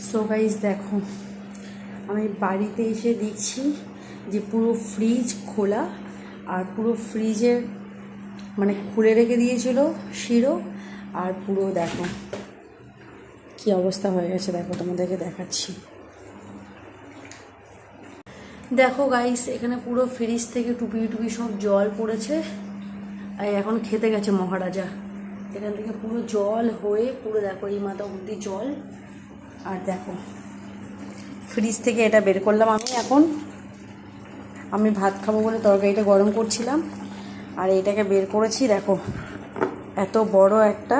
So guys দেখো, আমি বাড়িতে এসে দেখছি যে পুরো ফ্রিজ খোলা, আর পুরো ফ্রিজের মানে খুলে রেখে দিয়েছিল শিরো, আর পুরো দেখো কি অবস্থা হয়ে গেছে। দেখো তোমাদেরকে দেখাচ্ছি। দেখো গাইস, এখানে পুরো ফ্রিজ থেকে টুপি টুপি সব জল পড়েছে। আর এখন খেতে গেছে মহারাজা। এখান থেকে পুরো জল হয়ে পুরো দেখো এই মাথা অবধি জল। আর দেখো ফ্রিজ থেকে এটা বের করলাম আমি ভাত খাবো বলে তরকারিটা গরম করছিলাম, আর এটাকে বের করেছি। দেখো এত বড় একটা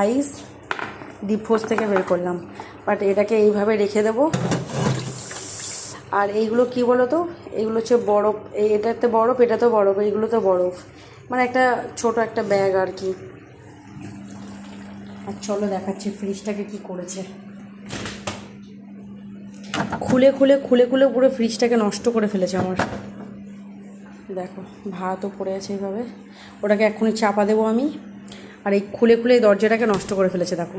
আইস ডিপ ফ্রিজ থেকে বের করলাম, বাট এটাকে এইভাবে রেখে দেবো। আর এইগুলো কি বলো তো, এইগুলো হচ্ছে বরফ। এটাতে বরফ, এটাতেও বরফ, এইগুলো তো বরফ, মানে একটা ছোট একটা ব্যাগ আর কি। আর চলো দেখাচ্ছি ফ্রিজটাকে কি করেছে। খুলে খুলে খুলে খুলে পুরো ফ্রিজটাকে নষ্ট করে ফেলেছে আমার। দেখো ভাতও পড়ে আছে এইভাবে, ওটাকে এক্ষুনি চাপা দেবো আমি। আর এই খুলে খুলে দরজাটাকে নষ্ট করে ফেলেছে। দেখো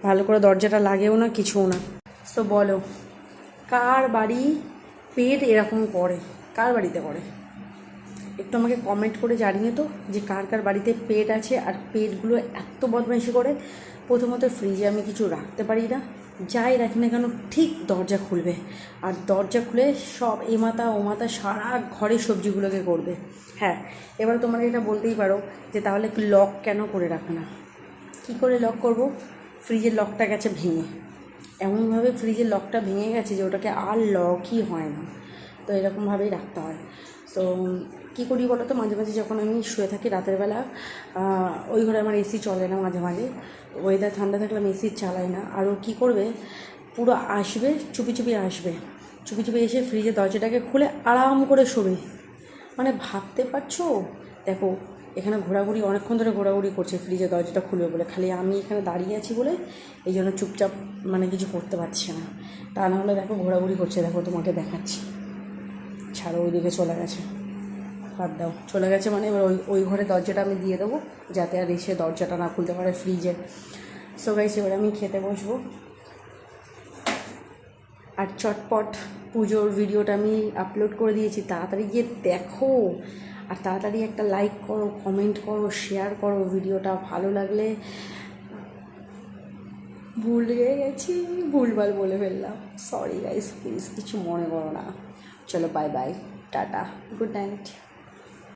ভালো করে দরজাটা লাগেও না, কিছুও না। তো বলো, কার বাড়ি পেট এরকম করে? কার বাড়িতে করে? একটু আমাকে কমেন্ট করে জানিয়ে তো যে কার কার বাড়িতে পেট আছে, আর পেটগুলো এত বদমাইশি করে। প্রথমত ফ্রিজে আমি কিছু রাখতে পারি না, যাই রাখি না কেন ঠিক দরজা খুলবে, আর দরজা খুলে সব এ মাথা ও মাথা সারা ঘরের সবজিগুলোকে করবে। হ্যাঁ, এবার তোমরা এটা বলতেই পারো যে তাহলে লক কেন করে রাখে না? কী করে লক করব? ফ্রিজের লকটা গেছে ভেঙে, এমনভাবে ফ্রিজের লকটা ভেঙে গেছে যে ওটাকে আর লকই হয় না। তো এরকমভাবেই রাখতে হয়। সো কী করি বলো তো, মাঝে মাঝে যখন আমি শুয়ে থাকি রাতের বেলা, ওই ঘরে আমার এসি চলে না, মাঝে মাঝে ওয়েদার ঠান্ডা থাকলে আমি এসি চালাই না। আর ও কী করবে, পুরো আসবে, চুপি চুপি আসবে, চুপি চুপি এসে ফ্রিজের দরজাটাকে খুলে আরাম করে শোবে। মানে ভাবতে পারছো? দেখো এখানে ঘোরাঘুরি, অনেকক্ষণ ধরে ঘোরাঘুরি করছে ফ্রিজের দরজাটা খুলবে বলে, খালি আমি এখানে দাঁড়িয়ে আছি বলে এই জন্য চুপচাপ মানে কিছু করতে পারছে না। তা না হলে দেখো ঘোরাঘুরি করছে। দেখো তোমাকে দেখাচ্ছি, ছাড়ো, ওইদিকে চলে গেছে। বাদ দাও, চলে গেছে মানে এবার ওই ঘরে দরজাটা আমি দিয়ে দেবো, যাতে আর এসে দরজাটা না খুলতে পারে ফ্রিজে। সো গাইস, এবার আমি খেতে বসবো। আর চটপট পুজোর ভিডিওটা আমি আপলোড করে দিয়েছি, তাড়াতাড়ি গিয়ে দেখো। আর তাড়াতাড়ি একটা লাইক করো, কমেন্ট করো, শেয়ার করো ভিডিওটা। ভালো লাগলে, ভুলে গেছি, ভুলভাল বলে ফেললাম, সরি গাইস, প্লিজ কিছু মনে করো না। চলো bye bye, tata, good night.